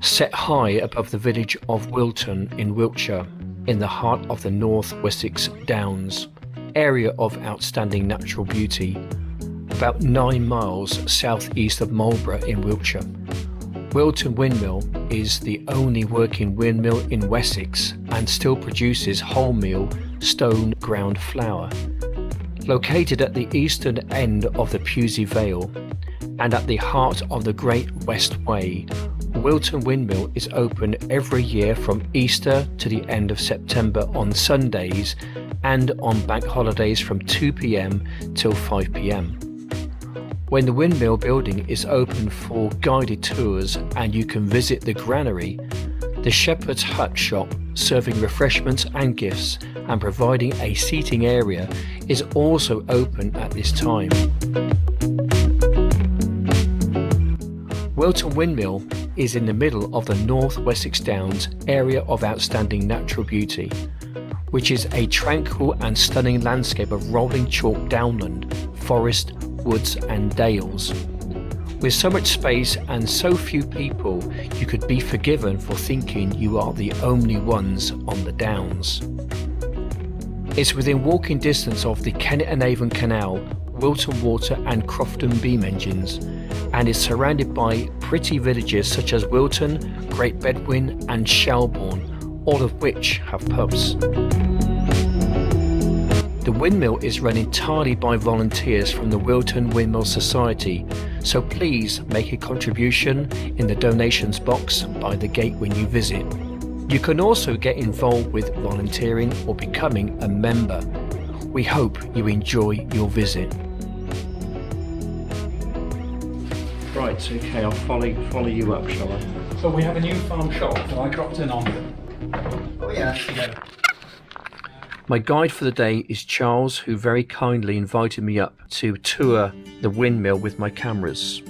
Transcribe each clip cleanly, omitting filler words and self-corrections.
Set high above the village of Wilton in Wiltshire, in the heart of the North Wessex Downs, area of outstanding natural beauty, about 9 miles southeast of Marlborough in Wiltshire. Wilton Windmill is the only working windmill in Wessex and still produces wholemeal stone ground flour. Located at the eastern end of the Pewsey Vale and at the heart of the Great West Way, Wilton Windmill is open every year from Easter to the end of September on Sundays and on bank holidays from 2 p.m. till 5 p.m. When the windmill building is open for guided tours and you can visit the granary, the Shepherd's Hut shop serving refreshments and gifts and providing a seating area is also open at this time. Wilton Windmill is in the middle of the North Wessex Downs area of outstanding natural beauty, which is a tranquil and stunning landscape of rolling chalk downland, forest, woods and dales. With so much space and so few people, you could be forgiven for thinking you are the only ones on the downs. It's within walking distance of the Kennet and Avon Canal, Wilton Water and Crofton beam engines, and is surrounded by pretty villages such as Wilton, Great Bedwin and Shelbourne, all of which have pubs. The windmill is run entirely by volunteers from the Wilton Windmill Society, so please make a contribution in the donations box by the gate when you visit. You can also get involved with volunteering or becoming a member. We hope you enjoy your visit. Right, okay, I'll follow you up, shall I? So we have a new farm shop that I dropped in on. Oh yeah, yeah. My guide for the day is Charles, who very kindly invited me up to tour the windmill with my cameras.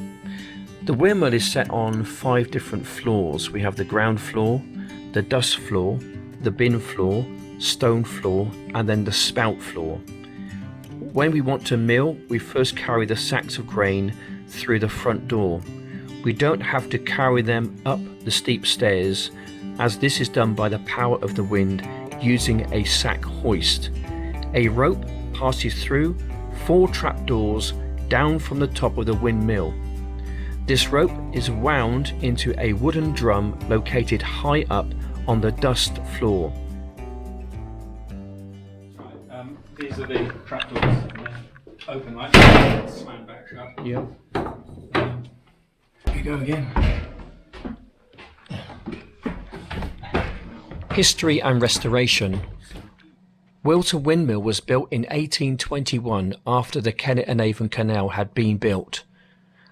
The windmill is set on 5 different floors. We have the ground floor, the dust floor, the bin floor, stone floor, and then the spout floor. When we want to mill, we first carry the sacks of grain through the front door. We don't have to carry them up the steep stairs, as this is done by the power of the wind using a sack hoist. A rope passes through 4 trapdoors down from the top of the windmill. This rope is wound into a wooden drum located high up on the dust floor. Right, these are the trapdoors. Open like that, slam back shut. Yep. Here you go again. History and restoration. Wilton Windmill was built in 1821 after the Kennet and Avon Canal had been built.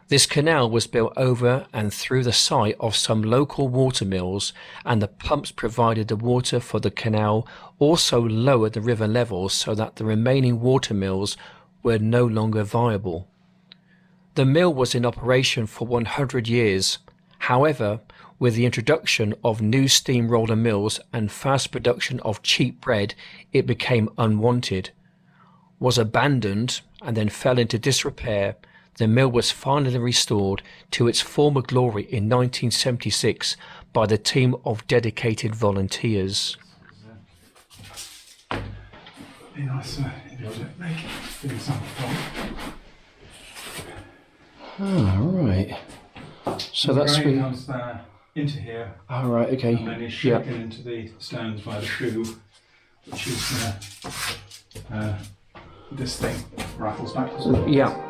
This canal was built over and through the site of some local water mills, and the pumps provided the water for the canal also lowered the river levels so that the remaining water mills were no longer viable. The mill was in operation for 100 years. However, with the introduction of new steamroller mills and fast production of cheap bread, it became unwanted. Was abandoned and then fell into disrepair, the mill was finally restored to its former glory in 1976 by the team of dedicated volunteers. Be nice if you would make doing something. Oh, right. So that's grain comes into here. Oh, right, okay. And then is shaken into the stones by the shoe, which is this thing rattles back. Yeah.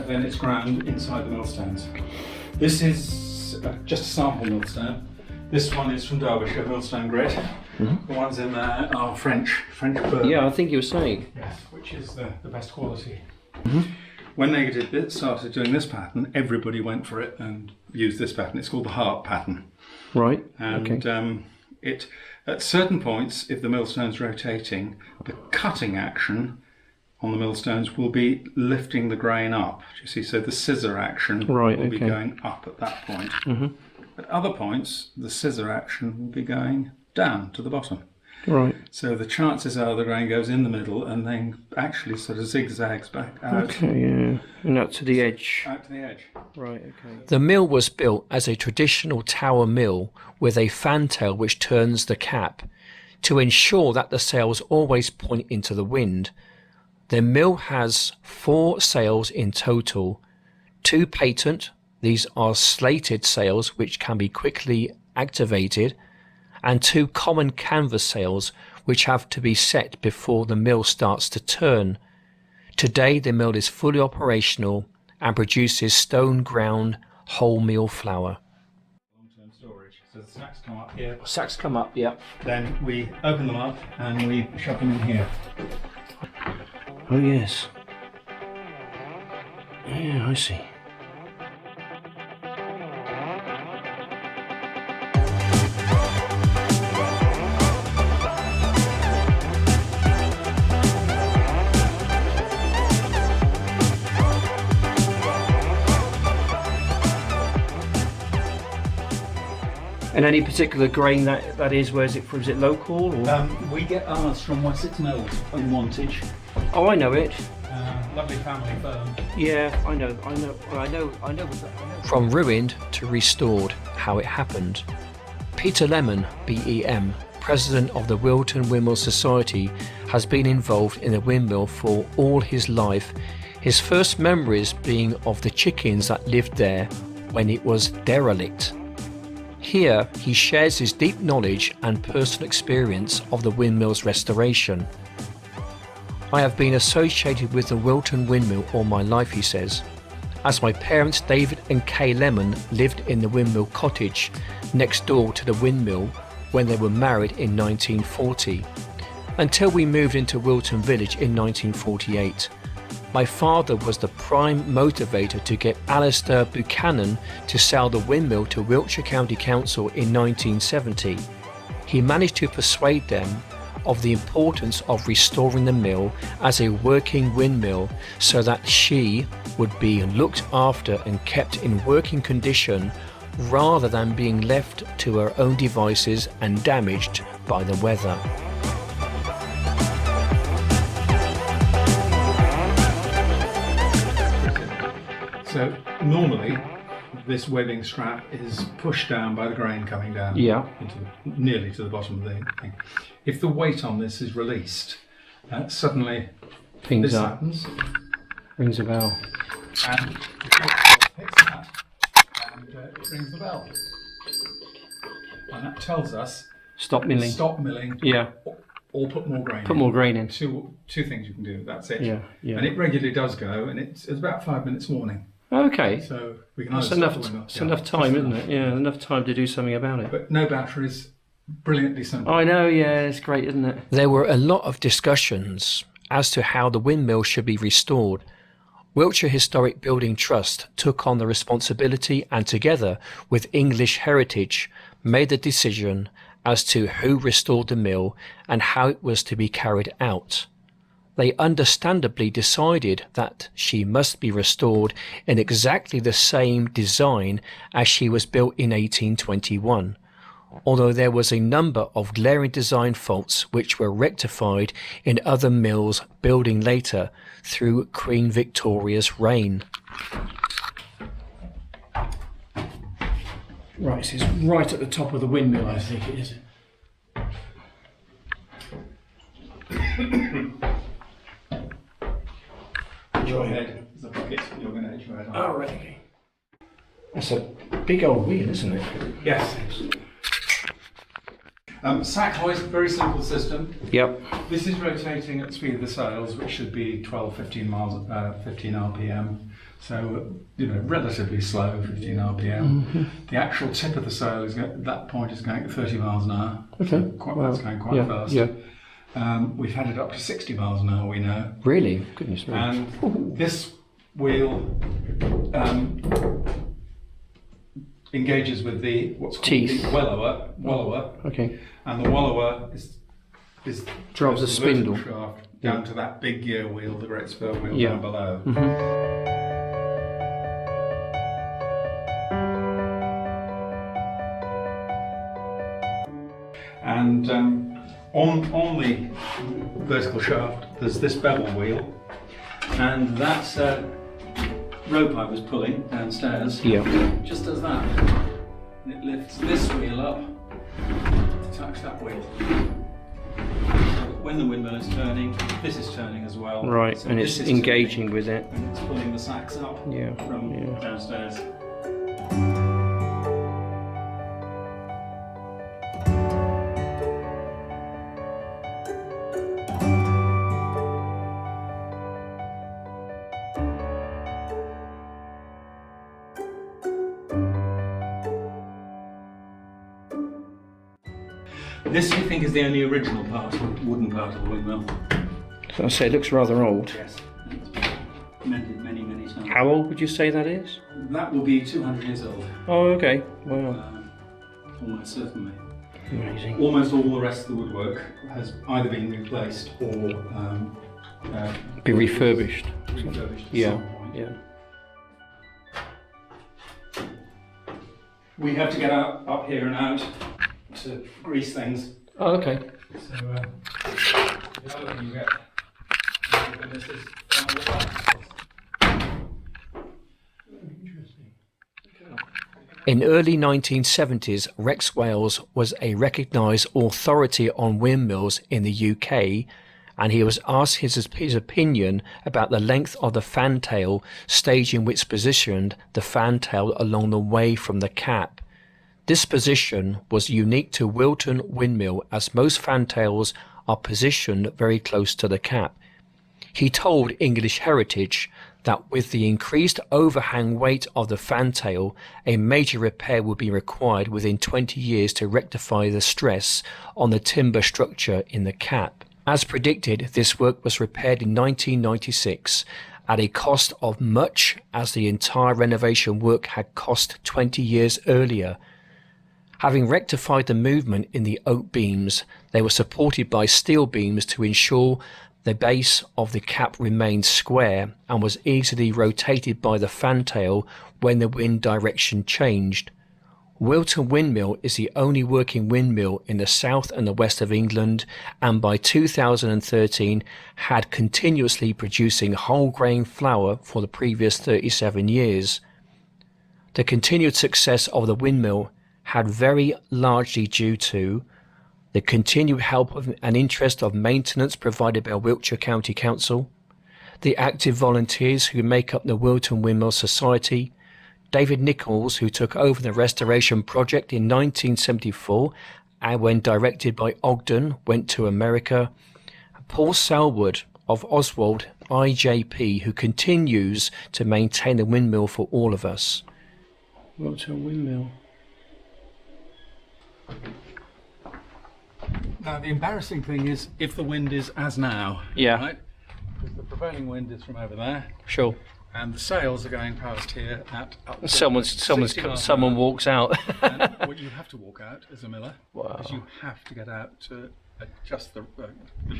Then it's ground inside the millstones. This is just a sample millstone. This one is from Derbyshire, millstone grit. The ones in there are French bourbon. Yeah, I think you were saying. Yes, which is the best quality. When they started doing this pattern, everybody went for it, and use this pattern. It's called the heart pattern. Right. And Okay. it, at certain points, if the millstone's rotating, the cutting action on the millstones will be lifting the grain up. Do you see? So the scissor action Right, will be okay. going up at that point. Mm-hmm. At other points, the scissor action will be going down to the bottom. Right. So the chances are the grain goes in the middle and then actually sort of zigzags back out, Okay, yeah. And out to the edge. out to the edge. Right, okay. The mill was built as a traditional tower mill with a fantail which turns the cap to ensure that the sails always point into the wind. The mill has 4 sails in total, 2 patent, these are slated sails which can be quickly activated, and 2 common canvas sails which have to be set before the mill starts to turn. Today the mill is fully operational and produces stone ground wholemeal flour. Long-term storage. So the sacks come up here. Sacks come up, yeah. Then we open them up and we shove them in here. Oh yes. Yeah, I see. And any particular grain that is, where is it from? Is it local? Or? We get ours from Wessex Mills in Wantage. Oh, I know it. Lovely family firm. Yeah, I know. From ruined to restored, how it happened. Peter Lemon, BEM, president of the Wilton Windmill Society, has been involved in the windmill for all his life. His first memories being of the chickens that lived there when it was derelict. Here, he shares his deep knowledge and personal experience of the windmill's restoration. I have been associated with the Wilton Windmill all my life, he says, as my parents David and Kay Lemon lived in the windmill cottage next door to the windmill when they were married in 1940, until we moved into Wilton Village in 1948. My father was the prime motivator to get Alistair Buchanan to sell the windmill to Wiltshire County Council in 1970. He managed to persuade them of the importance of restoring the mill as a working windmill so that she would be looked after and kept in working condition rather than being left to her own devices and damaged by the weather. So normally this webbing strap is pushed down by the grain coming down into nearly to the bottom of the thing. If the weight on this is released, suddenly Pings this up. happens Rings a bell. and the short picks that and it rings the bell. And that tells us Stop milling. stop milling Yeah. or put more grain Put in. more grain in. Two things you can do, that's it. Yeah, yeah. And it regularly does go, and it's about 5 minutes warning. Okay. So we can That's either enough. stop or not. It's Yeah, enough time, just isn't enough. it? Yeah, enough time to do something about it. But no batteries, brilliantly simple. I know. Yeah, it's great, isn't it? There were a lot of discussions as to how the windmill should be restored. Wiltshire Historic Building Trust took on the responsibility and together with English Heritage made the decision as to who restored the mill and how it was to be carried out. They understandably decided that she must be restored in exactly the same design as she was built in 1821, although there was a number of glaring design faults which were rectified in other mills building later through Queen Victoria's reign. Right, so it's right at the top of the windmill, I think it is. Your head is a bucket, you're going to hit your head on. Oh, right. That's a big old wheel, isn't it? Yes. Sack hoist, very simple system. Yep. This is rotating at the speed of the sails, which should be 12-15 miles, 15 RPM. So, relatively slow, 15 RPM. Mm-hmm. The actual tip of the sail is at that point is going at 30 miles an hour. Okay. So that's going quite fast. Yeah. We've had it up to 60 miles an hour, we know. Really? Goodness me. And this wheel engages with the what's called Teeth. the wallower, Okay. and the wallower is Drives the spindle shaft down to that big gear wheel, the great spur wheel Yeah. down below. And on the vertical shaft, there's this bevel wheel, and that's rope I was pulling downstairs. Yeah. Just does that. And it lifts this wheel up to touch that wheel. When the windmill is turning, this is turning as well. Right, So and this it's is engaging turning, with it. and it's pulling the sacks up from downstairs. This, you think, is the only original part, wooden part of the windmill. So I say it looks rather old. Yes. It's been mended many, many times. How old would you say that is? That will be 200 years old. Oh, okay. Wow. Almost certainly. Amazing. Almost all the rest of the woodwork has either been replaced or Be refurbished. refurbished at Yeah. some point. Yeah. We have to get up here and out to grease things. Oh, okay. So the other thing you get this is In early 1970s, Rex Wales was a recognised authority on windmills in the UK, and he was asked his opinion about the length of the fantail stage in which positioned the fantail along the way from the cap. This position was unique to Wilton Windmill, as most fantails are positioned very close to the cap. He told English Heritage that with the increased overhang weight of the fantail, a major repair would be required within 20 years to rectify the stress on the timber structure in the cap. As predicted, this work was repaired in 1996 at a cost of much as the entire renovation work had cost 20 years earlier. Having rectified the movement in the oak beams, they were supported by steel beams to ensure the base of the cap remained square and was easily rotated by the fantail when the wind direction changed. Wilton Windmill is the only working windmill in the south and the west of England, and by 2013 had continuously producing whole grain flour for the previous 37 years. The continued success of the windmill had very largely due to the continued help and interest of maintenance provided by Wiltshire County Council, the active volunteers who make up the Wilton Windmill Society, David Nichols, who took over the restoration project in 1974 and when directed by Ogden went to America, Paul Selwood of Oswald IJP, who continues to maintain the windmill for all of us. Wilton Windmill. Now, the embarrassing thing is if the wind is as now, Yeah. right? Because the prevailing wind is from over there, Sure. and the sails are going past here at up to 60 miles an Someone hour. walks out. And what you have to walk out as a miller Wow. is you have to get out to adjust the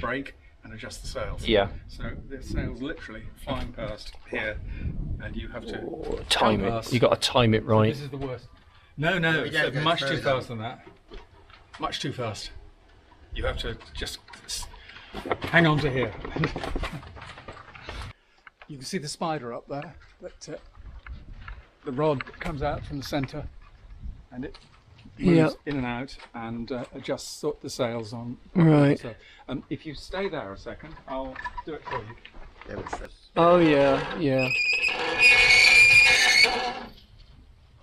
brake and adjust the sails. Yeah. So the sails literally flying past here, and you have to Time come it. past. You got to time it right. This is the worst. No, it's don't go much too further. fast than that. Much too fast. You have to just hang on to here. You can see the spider up there. That the rod comes out from the centre, and it moves in and out and adjusts the sails on. Right. So, if you stay there a second, I'll do it for you. Yeah, which is- Oh yeah, yeah.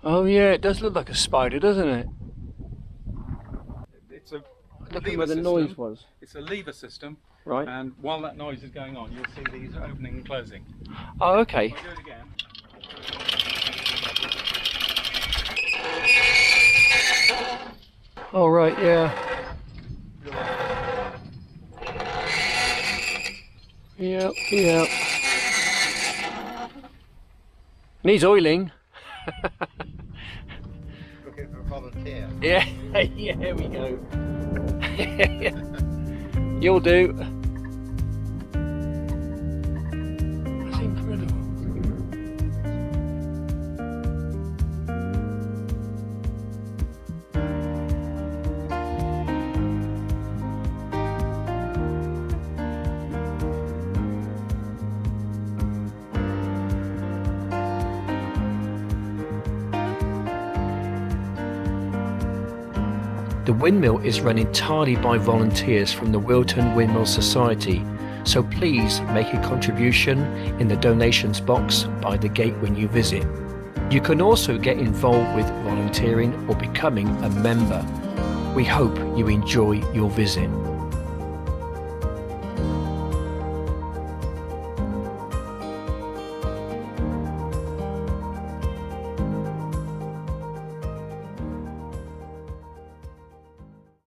Oh yeah, it does look like a spider, doesn't it? It's a Look lever where the system. noise was. It's a lever system, Right. and while that noise is going on, you'll see these opening and closing. Oh, okay. I'll do it again. Oh right, yeah. Yep, yep. Needs oiling. volunteer. Yeah, yeah, here we go. You'll do. That's incredible. The windmill is run entirely by volunteers from the Wilton Windmill Society, so please make a contribution in the donations box by the gate when you visit. You can also get involved with volunteering or becoming a member. We hope you enjoy your visit.